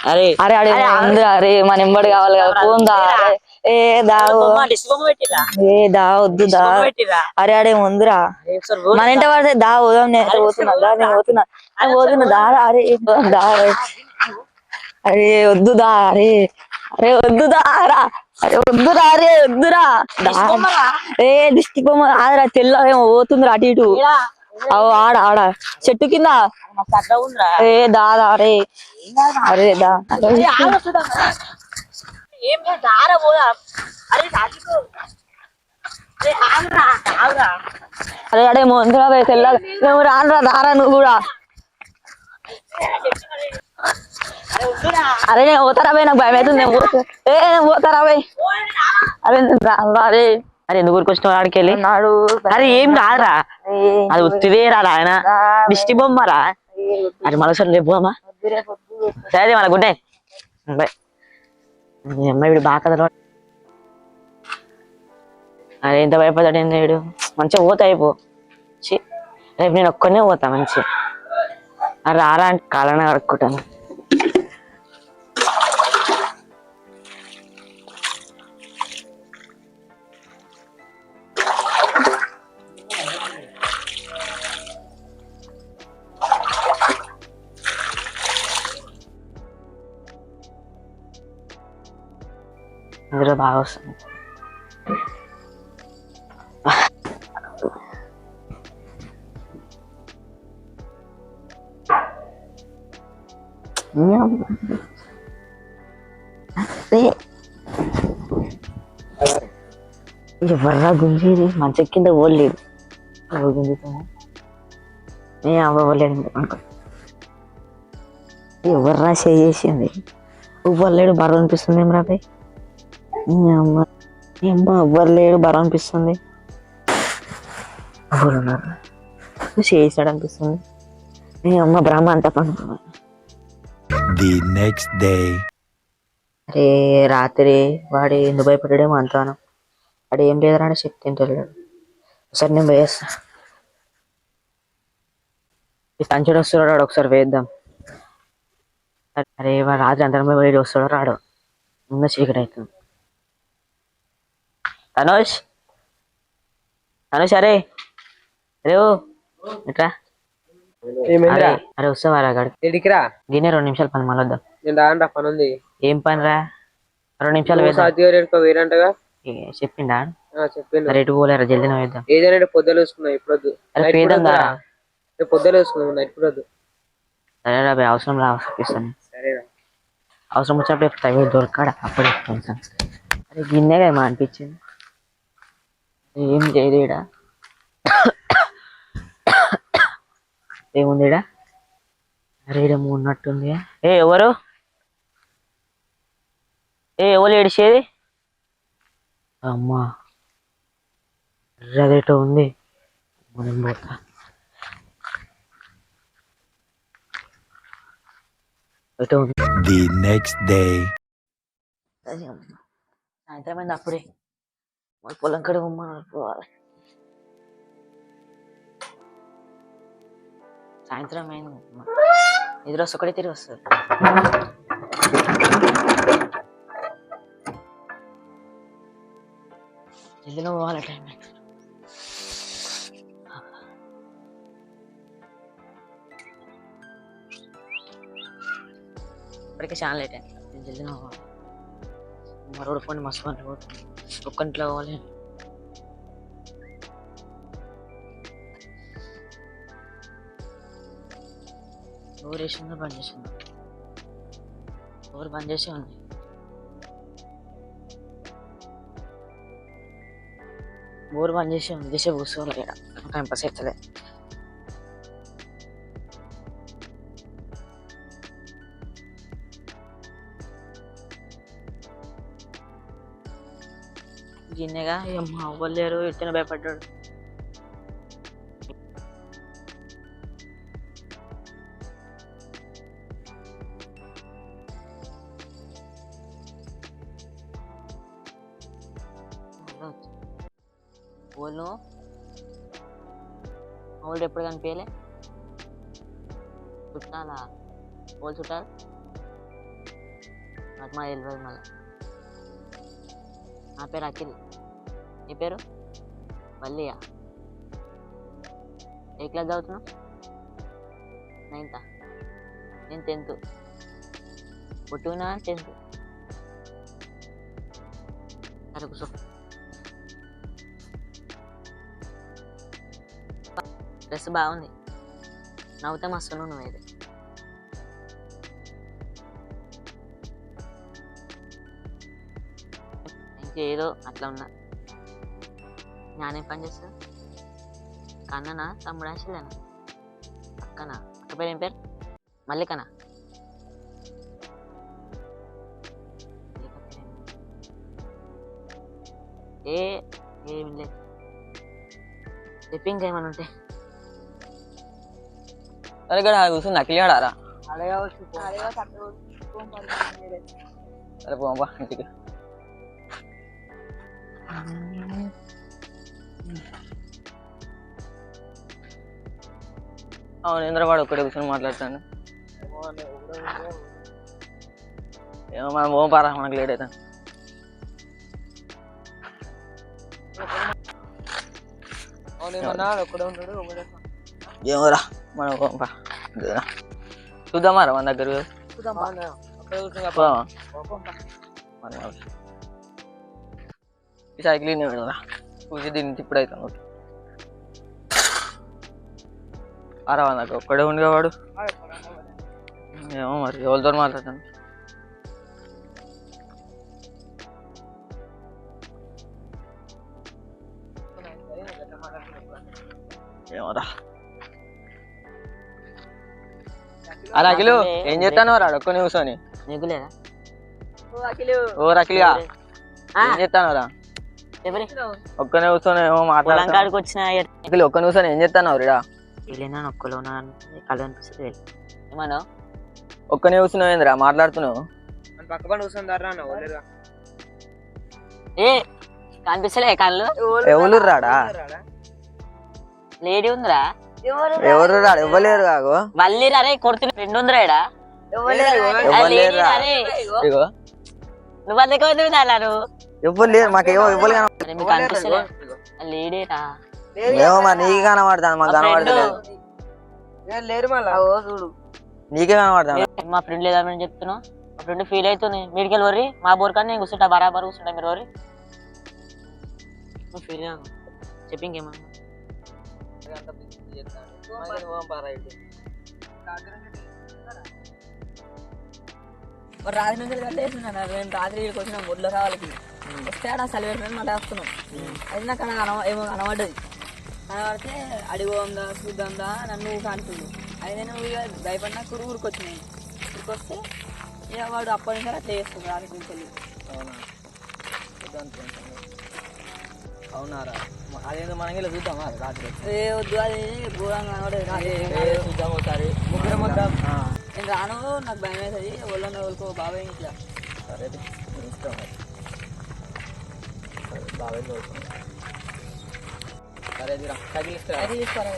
అరే అరే అరే ముందు అరే మన ఎంబడి కావాలి కదా పోందా ఏ దావు ఏ దా వద్దు దా అరే అడే ముందురా మన ఇంట పడితే దా పోదాం నేను పోతున్నా దా నేను పోతున్నా దా అరే దా అరే వద్దు దా అరే అరే వద్దు దా రా అరే వద్దురా అరే వద్దురా ఏ దిష్టి బొమ్మ ఆదరా తెల్ల ఏమో పోతుందిరా అటు ఇటు ఆడ ఆడ చెట్టు కింద ఏ దాదా అరే అరే దా అరే అడే ముందురా తెల్లగా నువ్వు రానురా దారా నువ్వు కూడా అరే నేను పోతారా నాకు భయం అవుతుంది నేను పోతారా అరే అరే అరే ఎందుకు ఊరికొచ్చిన ఆడికి వెళ్ళి నాడు అరే ఏం కాదురా అది ఉత్తిదేరా ఆయన దిష్టి బొమ్మరా అరే మలసరి రేపు అమ్మా సరే మన గుడ్డే అమ్మాయి వీడు బాగా కదరా అరే ఎంత భయపడ్డాడు ఏంది వీడు మంచిగా పోతా అయిపో రేపు నేను ఒక్కనే పోతా మంచి అరే రారా అంటే కాలనే కడుక్కుంటాను ఇందులో బాగా వస్తుంది ఎవర్రా గుంజేది మంచం కింద ఓడలేదు గుంజుతాము ఏ అవ్వలేడు అనుకో ఎవర్రా చేసింది ఎవ్వలేడు బరువు అనిపిస్తుంది ఏం రాబాయ్ అమ్మ ఏం ఎవ్వరు బరువు అనిపిస్తుంది ఎవరున్నారు చేసాడు అనిపిస్తుంది నీ అమ్మ బ్రహ్మ అంత పనుకున్నా The next day. అరే రాత్రి వాడు ఎందుకు భయపడ్డాడేమో అంతాను వాడు ఏం లేదురా అని శక్తి తింటలేడు ఒకసారి నేను వేస్తా ఈ సంచుడు వస్తున్నాడు ఒకసారి వేద్దాం అరే వాడు రాత్రి అందరం వేడి వస్తాడో రాడు ముందు చీకటి అవుతుంది తనోష్ తనోష్ అరే రేవు ఎట్రా అరే వస్తావా ఎడికిరా దీనే 2 నిమిషాలు పని మళ్ళీ వద్దాం నేను రాను పని ఉంది ఏం పని రా 2 నిమిషాలు వేరంటగా చెప్పిండా చెప్పిండు రేటు పోలేరా జల్దీ వేద్దాం ఏదైనా పొద్దులు వేసుకున్నా ఇప్పుడు పొద్దులు వేసుకున్నాం ఇప్పుడు వద్దు సరేరా అవసరం రా చూపిస్తాను సరేరా అవసరం వచ్చినప్పుడు దొరకడా అప్పుడు చెప్తాను అరే గిన్నెగా ఏమో అనిపించింది ఏం చేయలేడా ఏముందిడా అరే ఇడ ఉన్నట్టుంది ఎవరు ఎవరు ఏడిచేది అమ్మా అదేటో ఉంది మనం పోతా The next day. సాయంత్రం అయింది అప్పుడే మన పొలం కడ పోవాలి సాయంత్రం అయింది నిద్ర వస్తే ఒకటే తిరిగి వస్తుంది జల్దీలో పోవాలి టైం ఇప్పటికే చాలా లేట్ అయింది నేను జల్దీలో పోవాలి మరోడు ఫోన్ మస్తు పని పోతుంది ఒక్కంట్లో పోవాలి ఎవరు వేసిందో బంద్ చేసిందో ఎవరు బంద్ చేసి ఉంది బోర్ బంద్ చేసి ఉంది చేసే కూర్చోవాలి ఇక్కడ టైం పాస్ అవుతుంది గిన్నెగా అమ్మ అవ్వలేరు ఎత్తున భయపడ్డాడు వాళ్ళు వాళ్ళు ఎప్పుడు కనిపించలే చుట్టాలా వాళ్ళు చుట్టాలు నాకు మా తెలియదు మళ్ళీ. నా పేరు అఖిల్. నీ పేరు? వల్లియా. ఏ క్లాస్ చదువుతున్నావు? 9th. నేను 10th. పుట్టుకున్నా 10th. సరే కూర్చో. డ్రెస్ బాగుంది. నవ్వుతే మస్తు నువ్వైతే. ఇంకేదో అట్లా ఉన్నా. జ్ఞానేం పని చేస్తా? అన్ననా తమ్ముడా చెల్లెనా? అక్కనా? అక్క పేరు ఏం పేరు? మల్లికనా? ఏం లేదు. చెప్పి ఇంకేమన్నా ఉంటే. సరే ఇక్కడ కూర్చుని నకిలీ ఆడారా? సరే పోంపా ఇంటికి. అవును ఇంద్రవాడు ఒక్కడే కూర్చొని మాట్లాడతాను. ఏమో మనం పోం పారా, మనకు లేట్ అవుతాను. ఏమోరా మనం పోంపా. చూద్దామారా మన దగ్గర ఈ సైకిల్ పెడదా చూసి దీన్ని ఇప్పుడు అవుతాను. అరా నాకు ఒక్కడే ఉండిగా వాడు. ఏమో మరి ఎవరితో మాట్లాడతాను. ఏమోరా. అరే అఖిలు ఏం చేస్తాను రాడు ఒక్క కూర్చొని? నీకు లేదా? ఓ అఖిలిగా ఏం చేస్తాను రా? ఒక్కనే కూర్చొని ఏమో మాట్లాడతాను. కాడికి వచ్చిన అఖిలు ఒక్క కూర్చొని ఏం చేస్తాను రీడా? వెళ్ళినా ఒక్కలో కళ్ళు అనిపిస్తుంది. ఏమన్నా ఒక్కనే కూర్చున్నావు ఏందిరా మాట్లాడుతున్నావు? పక్క పని కూర్చుందారా? ఏ కనిపిస్తలే కళ్ళు? ఎవరు రాడా? లేడీ ఉందిరా. ఎవరు రాడు? ఇవ్వలేరు కాదు. మళ్ళీ రే కొడుతున్న ఫ్రెండ్ ఉందిరా ఇడా. ఇగో నువ్వు అందుకే ఇవ్వరు లేరు మాకు. ఏవో ఇవ్వలే మీకు అనిపిస్తలే లేడీరా. ఏమో మరి నీకే కనబడతాను మాకు కనబడతలేదు. నీకే కనబడతాను. మా ఫ్రెండ్ లేదని చెప్తున్నావు. మా ఫ్రెండ్ ఫీల్ అవుతుంది. మీడికెళ్ళి వరి మా బోర్ కానీ నేను కూర్చుంటా బరాబర్ కూర్చుంటా. మీరు వరి నువ్వు ఫీల్ చెప్పి ఇంకేమన్నా రాత్రి నుంచి కట్టేస్తున్నాను. నేను రాత్రి వీడికి వచ్చిన ఒడ్లో రావాలకి వస్తే ఆడ సెలవు మళ్ళీ వస్తున్నాం. అది నాకు ఏమో కనబడ్డది. కనబడితే అడిగోందా చూద్దాందా నన్ను కానుకుంది. అయితే నువ్వు ఇక భయపడినా ఊరికి వచ్చినాయి. ఊరికి వస్తే ఇక వాడు అప్పటి నుంచి అట్లా చేస్తుంది రాత్రి నుంచి. అవునారా? అదేందో మనం ఇలా చూద్దామా రాత్రి? ఏ వద్దు అది ఘోరంగా కనబడేది. చూద్దాం ఒకసారి. నేను రాను, నాకు భయం అవుతుంది. వాళ్ళని వాళ్ళకో బాబాయ్ ఇట్లా. సరే ఇష్టం బాబాయ్. సరే తీరా సైకిల్ ఇస్తారా? అది తీసుకోరా.